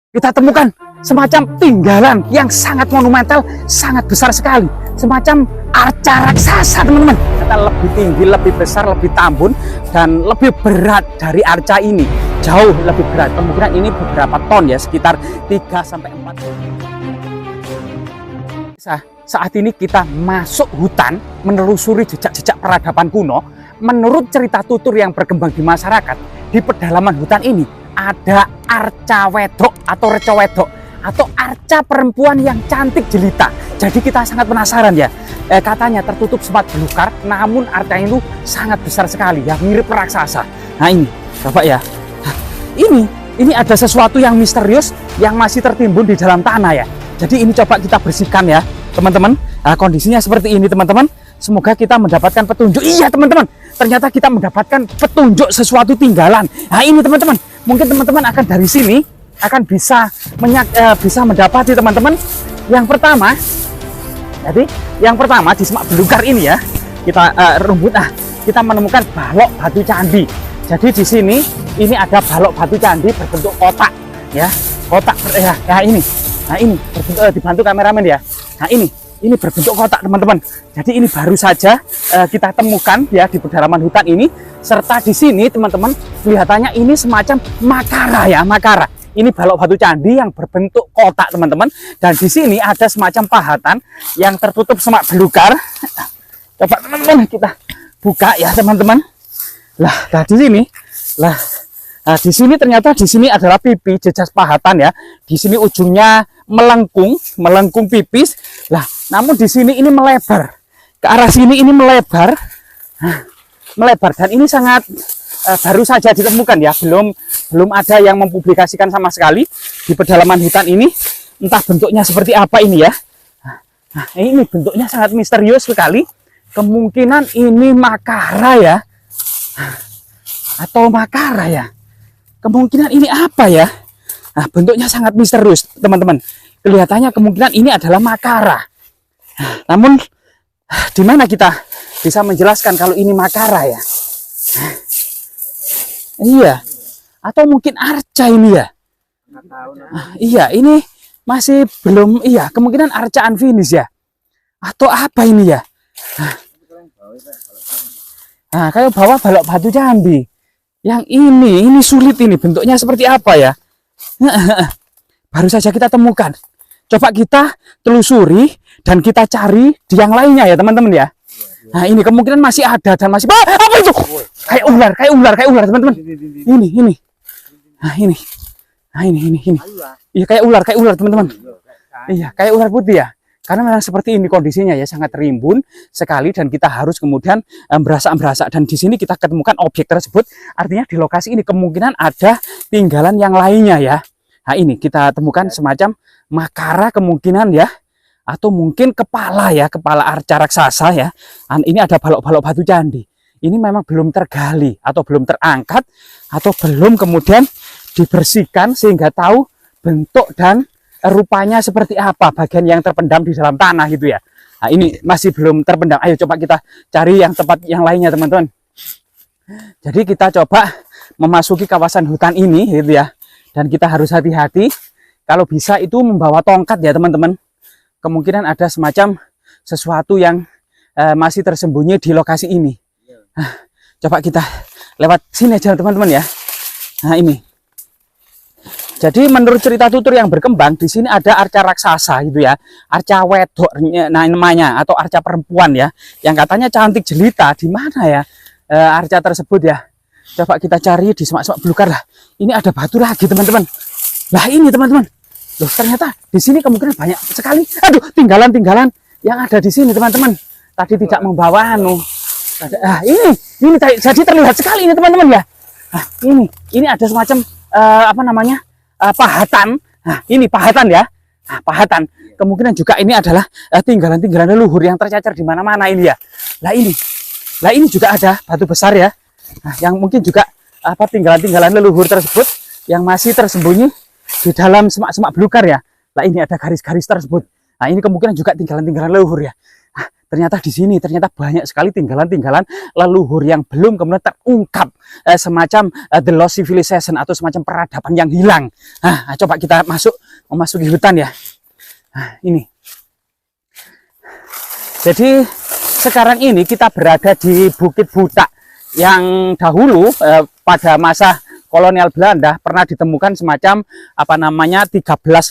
kita temukan semacam tinggalan yang sangat monumental, sangat besar sekali, semacam arca raksasa, teman-teman. Ternyata lebih tinggi, lebih besar, lebih tambun, dan lebih berat dari arca ini, jauh lebih berat. Kemungkinan ini beberapa ton ya, sekitar 3-4 ton. Saat ini kita masuk hutan, menelusuri jejak-jejak peradaban kuno. Menurut cerita tutur yang berkembang di masyarakat, di pedalaman hutan ini ada arca wedok atau reca wedok atau arca perempuan yang cantik jelita. Jadi kita sangat penasaran ya. Katanya tertutup sempat belukar, namun arca itu sangat besar sekali ya, mirip raksasa. Nah ini, coba ya. Ini ada sesuatu yang misterius yang masih tertimbun di dalam tanah ya. Jadi ini coba kita bersihkan ya, teman-teman. Nah, kondisinya seperti ini, teman-teman. Semoga kita mendapatkan petunjuk. Iya, teman-teman. Ternyata kita mendapatkan petunjuk sesuatu tinggalan. Nah, ini teman-teman. Mungkin teman-teman akan dari sini akan bisa mendapati, teman-teman. Yang pertama, jadi yang pertama di semak belukar ini ya, kita kita menemukan balok batu candi. Jadi di sini ini ada balok batu candi berbentuk kotak ya, kotak ya. Nah ini berbentuk, dibantu kameramen ya. Nah ini berbentuk kotak, teman-teman. Jadi ini baru saja kita temukan ya di pedalaman hutan ini. Serta di sini, teman-teman, kelihatannya ini semacam makara ya, makara. Ini balok batu candi yang berbentuk kotak, teman-teman. Dan di sini ada semacam pahatan yang tertutup semak belukar. Coba teman-teman kita buka ya, teman-teman. Nah di sini, di sini ternyata di sini adalah pipi, jejak pahatan ya. Di sini ujungnya melengkung pipis. Lah, namun di sini ini melebar. Ke arah sini ini melebar. Dan ini sangat baru saja ditemukan ya. Belum ada yang mempublikasikan sama sekali di pedalaman hutan ini. Entah bentuknya seperti apa ini ya. Nah, ini bentuknya sangat misterius sekali. Kemungkinan ini makara ya. Atau makara ya. Kemungkinan ini apa ya? Nah, bentuknya sangat misterius, teman-teman. Kelihatannya kemungkinan ini adalah makara. Namun, di mana kita bisa menjelaskan kalau ini makara ya? Iya. Atau mungkin arca ini ya? Iya, ini masih belum, iya. Kemungkinan arca unfinished ya? Atau apa ini ya? Nah, kayak bawah balok batu candi. Yang ini sulit ini, bentuknya seperti apa ya? Baru saja kita temukan. Coba kita telusuri dan kita cari di yang lainnya ya, teman-teman ya. Nah, ini kemungkinan masih ada dan masih apa itu? Kayak ular, teman-teman. Ini. Nah, ini. Iya, kayak ular, teman-teman. Iya, kayak ular putih ya. Karena memang seperti ini kondisinya ya, sangat rimbun sekali dan kita harus kemudian berasak-berasak. Dan di sini kita ketemukan objek tersebut, artinya di lokasi ini kemungkinan ada tinggalan yang lainnya ya. Nah ini kita temukan semacam makara kemungkinan ya, atau mungkin kepala ya, kepala arca raksasa ya. Ini ada balok-balok batu candi. Ini memang belum tergali atau belum terangkat atau belum kemudian dibersihkan sehingga tahu bentuk dan rupanya seperti apa bagian yang terpendam di dalam tanah gitu ya. Nah ini masih belum terpendam. Ayo coba kita cari yang tempat yang lainnya, teman-teman. Jadi kita coba memasuki kawasan hutan ini gitu ya. Dan kita harus hati-hati. Kalau bisa itu membawa tongkat ya, teman-teman. Kemungkinan ada semacam sesuatu yang masih tersembunyi di lokasi ini. Nah, coba kita lewat sini aja, teman-teman ya. Nah ini. Jadi menurut cerita tutur yang berkembang di sini ada arca raksasa gitu ya, arca wedok namanya atau arca perempuan ya, yang katanya cantik jelita. Di mana ya arca tersebut ya? Coba kita cari di semak-semak belukar lah. Ini ada batu lagi, teman-teman. Lah ini, teman-teman. Loh, ternyata di sini kemungkinan banyak sekali. Aduh, tinggalan-tinggalan yang ada di sini, teman-teman. Tadi tidak membawa ini jadi terlihat sekali ini, teman-teman ya. Nah, ini ada semacam apa namanya? Pahatan. Nah, ini pahatan ya. Nah, pahatan. Kemungkinan juga ini adalah tinggalan-tinggalan leluhur yang tercecer di mana-mana ini ya. Lah ini juga ada batu besar ya. Nah, yang mungkin juga tinggalan-tinggalan leluhur tersebut yang masih tersembunyi di dalam semak-semak belukar ya. Lah ini ada garis-garis tersebut. Nah, ini kemungkinan juga tinggalan-tinggalan leluhur ya. Nah, ternyata di sini ternyata banyak sekali tinggalan-tinggalan leluhur yang belum kemudian terungkap, semacam the lost civilization atau semacam peradaban yang hilang. Nah, coba kita memasuki hutan ya. Nah, ini. Jadi sekarang ini kita berada di Bukit Butak yang dahulu pada masa kolonial Belanda pernah ditemukan semacam 13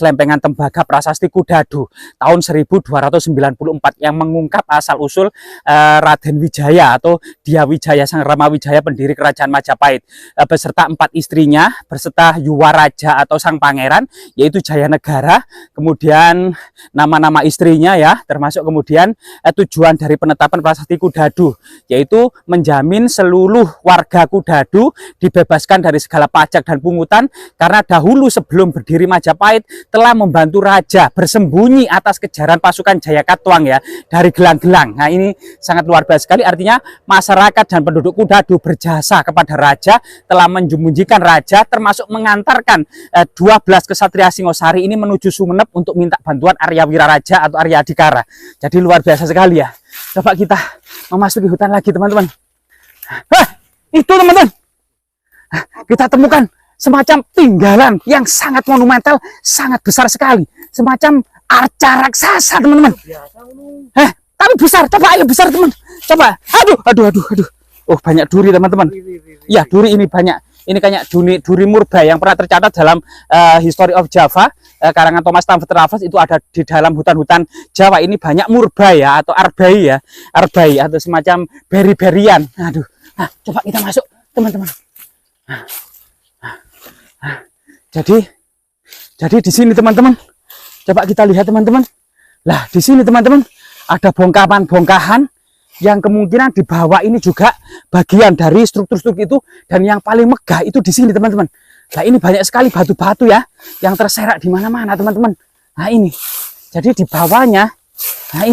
lempengan tembaga prasasti Kudadu tahun 1294 yang mengungkap asal-usul Raden Wijaya atau Dia Wijaya Sang Rama Wijaya pendiri kerajaan Majapahit beserta 4 istrinya beserta Yuwaraja atau Sang Pangeran yaitu Jayanegara, kemudian nama-nama istrinya ya, termasuk kemudian tujuan dari penetapan prasasti Kudadu yaitu menjamin seluruh warga Kudadu dibebaskan dari segala pajak dan pungutan karena dahulu sebelum berdiri Majapahit telah membantu raja bersembunyi atas kejaran pasukan Jayakatwang ya dari gelang-gelang. Nah, ini sangat luar biasa sekali, artinya masyarakat dan penduduk Kudadu berjasa kepada raja, telah menjunjung raja termasuk mengantarkan 12 kesatria Singosari ini menuju Sumenep untuk minta bantuan Arya Wiraraja atau Arya Adikara. Jadi luar biasa sekali ya. Coba kita memasuki hutan lagi teman-teman. Itu teman-teman, kita temukan semacam tinggalan yang sangat monumental, sangat besar sekali, semacam arca raksasa teman-teman. Tapi besar, coba ayo besar teman, coba. Aduh. Oh banyak duri teman-teman. Ya duri ini banyak. Ini kayak duri murba yang pernah tercatat dalam History of Java karangan Thomas Stamford Raffles, itu ada di dalam hutan-hutan Jawa ini banyak murba ya atau arbai atau semacam beri-berian. Aduh. Nah, coba kita masuk teman-teman. Jadi di sini teman-teman, coba kita lihat teman-teman. Lah di sini teman-teman ada bongkahan yang kemungkinan di bawah ini juga bagian dari struktur-struktur itu, dan yang paling megah itu di sini teman-teman. Nah ini banyak sekali batu-batu ya yang terserak di mana-mana teman-teman. Nah ini, jadi di bawahnya, nah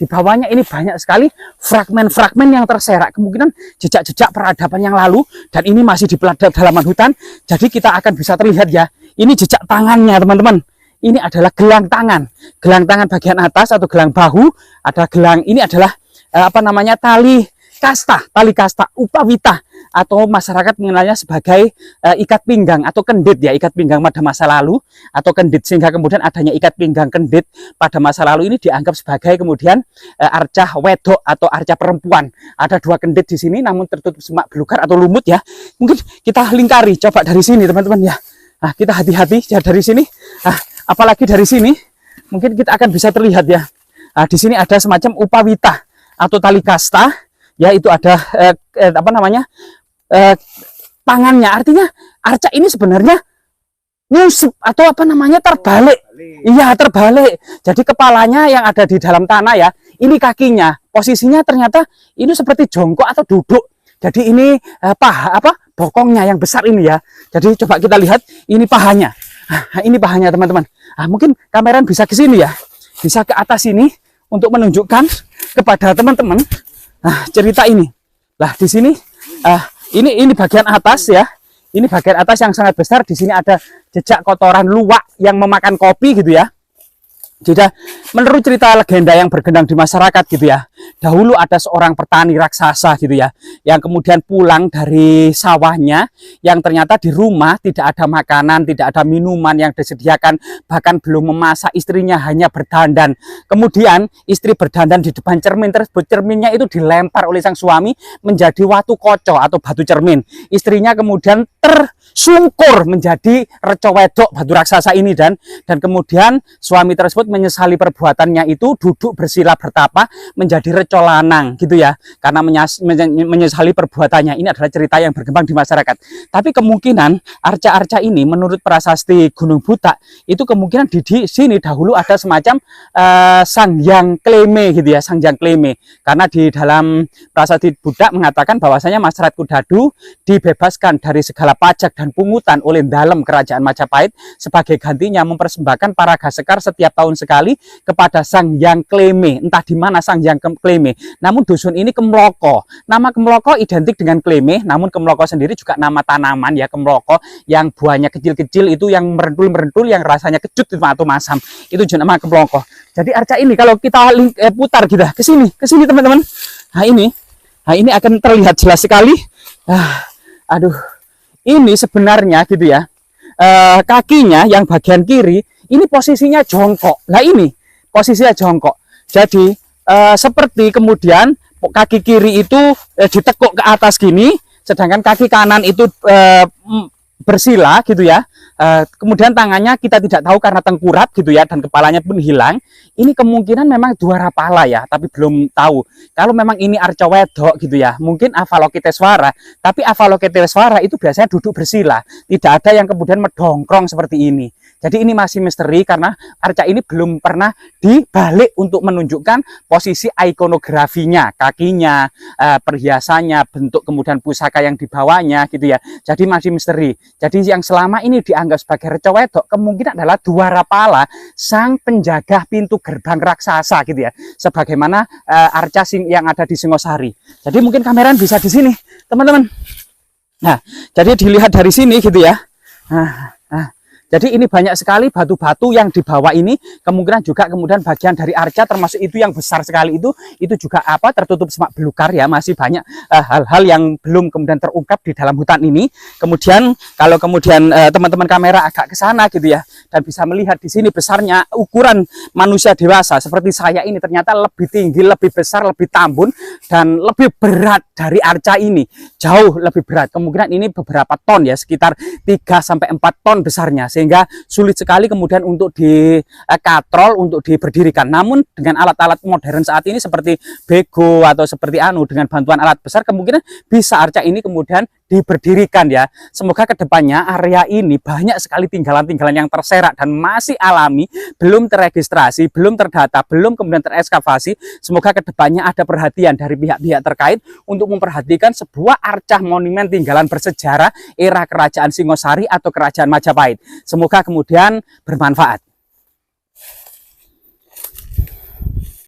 di bawahnya ini banyak sekali fragmen-fragmen yang terserak, kemungkinan jejak-jejak peradaban yang lalu, dan ini masih di pedalaman hutan. Jadi kita akan bisa terlihat ya, ini jejak tangannya teman-teman. Ini adalah gelang tangan bagian atas atau gelang bahu, ada gelang, ini adalah tali kasta upawita, atau masyarakat mengenalnya sebagai ikat pinggang atau kendit ya, ikat pinggang pada masa lalu atau kendit, sehingga kemudian adanya ikat pinggang kendit pada masa lalu ini dianggap sebagai kemudian arca wedok atau arca perempuan. Ada 2 kendit di sini namun tertutup semak belukar atau lumut ya. Mungkin kita lingkari coba dari sini teman-teman ya. Nah, kita hati-hati ya dari sini. Nah, apalagi dari sini mungkin kita akan bisa terlihat ya. Nah, di sini ada semacam upawita atau tali kasta ya, itu ada tangannya, artinya arca ini sebenarnya nyusup atau terbalik. Iya, terbalik. Jadi kepalanya yang ada di dalam tanah ya, ini kakinya posisinya ternyata ini seperti jongkok atau duduk. Jadi ini bokongnya yang besar ini ya. Jadi coba kita lihat, ini pahanya. Nah, ini pahanya teman-teman. Nah, mungkin kamera bisa ke sini ya, bisa ke atas ini untuk menunjukkan kepada teman-teman cerita ini. Lah di sini ini bagian atas ya. Ini bagian atas yang sangat besar. Di sini ada jejak kotoran luwak yang memakan kopi gitu ya. Jadi menurut cerita legenda yang bergendang di masyarakat gitu ya, dahulu ada seorang petani raksasa gitu ya, yang kemudian pulang dari sawahnya, yang ternyata di rumah tidak ada makanan, tidak ada minuman yang disediakan, bahkan belum memasak, istrinya hanya berdandan. Kemudian istri berdandan di depan cermin, tersebut cerminnya itu dilempar oleh sang suami menjadi watu koco atau batu cermin. Istrinya kemudian tersungkur menjadi reco wedok batu raksasa ini, dan kemudian suami tersebut menyesali perbuatannya itu, duduk bersila bertapa menjadi reco lanang gitu ya, karena menyesali perbuatannya. Ini adalah cerita yang berkembang di masyarakat. Tapi kemungkinan arca-arca ini menurut prasasti Gunung Butak itu kemungkinan di sini dahulu ada semacam Sang Hyang Kleme gitu ya, Sang Hyang Kleme, karena di dalam prasasti Budak mengatakan bahwasanya masyarakat Kudadu dibebaskan dari segala pajak dan pungutan oleh dalem kerajaan Majapahit, sebagai gantinya mempersembahkan para gasekar setiap tahun sekali kepada Sang Hyang Kleme. Entah di mana Sang Hyang Kleme. Namun dusun ini Kemloko. Nama Kemloko identik dengan Kleme, namun Kemloko sendiri juga nama tanaman ya, Kemloko yang buahnya kecil-kecil itu yang merentul-merentul yang rasanya kecut atau masam. Itu juga nama Kemloko. Jadi arca ini kalau kita putar gitu ke sini teman-teman. Nah ini akan terlihat jelas sekali. Aduh, ini sebenarnya gitu ya. Kakinya yang bagian kiri ini posisinya jongkok. Nah ini posisinya jongkok. Jadi seperti kemudian kaki kiri itu ditekuk ke atas gini, sedangkan kaki kanan itu bersila gitu ya. Kemudian tangannya kita tidak tahu karena tengkurap gitu ya, dan kepalanya pun hilang. Ini kemungkinan memang dua rapala ya, tapi belum tahu. Kalau memang ini arca wedok gitu ya, mungkin Avalokitesvara. Tapi Avalokitesvara itu biasanya duduk bersila, tidak ada yang kemudian mendongkrong seperti ini. Jadi ini masih misteri karena arca ini belum pernah dibalik untuk menunjukkan posisi ikonografinya, kakinya, perhiasannya, bentuk kemudian pusaka yang dibawanya gitu ya. Jadi masih misteri. Jadi yang selama ini dianggap sebagai arca wedok kemungkinan adalah dua rapala sang penjaga pintu gerbang raksasa gitu ya. Sebagaimana arca yang ada di Singosari. Jadi mungkin kameran bisa di sini, teman-teman. Nah, jadi dilihat dari sini gitu ya. Jadi ini banyak sekali batu-batu yang dibawa ini, kemungkinan juga kemudian bagian dari arca, termasuk itu yang besar sekali itu juga tertutup semak belukar ya, masih banyak hal-hal yang belum kemudian terungkap di dalam hutan ini. Kemudian kalau kemudian teman-teman kamera agak ke sana gitu ya, dan bisa melihat di sini besarnya ukuran manusia dewasa seperti saya ini ternyata lebih tinggi, lebih besar, lebih tambun dan lebih berat dari arca ini, jauh lebih berat. Kemungkinan ini beberapa ton ya, sekitar 3-4 ton besarnya, sehingga sulit sekali kemudian untuk dikatrol, untuk diberdirikan. Namun dengan alat-alat modern saat ini seperti bego atau seperti dengan bantuan alat besar, kemungkinan bisa arca ini kemudian diberdirikan ya. Semoga kedepannya area ini banyak sekali tinggalan-tinggalan yang terserak dan masih alami, belum terregistrasi, belum terdata, belum kemudian terekskavasi. Semoga kedepannya ada perhatian dari pihak-pihak terkait untuk memperhatikan sebuah arca monumen tinggalan bersejarah era kerajaan Singosari atau kerajaan Majapahit. Semoga kemudian bermanfaat.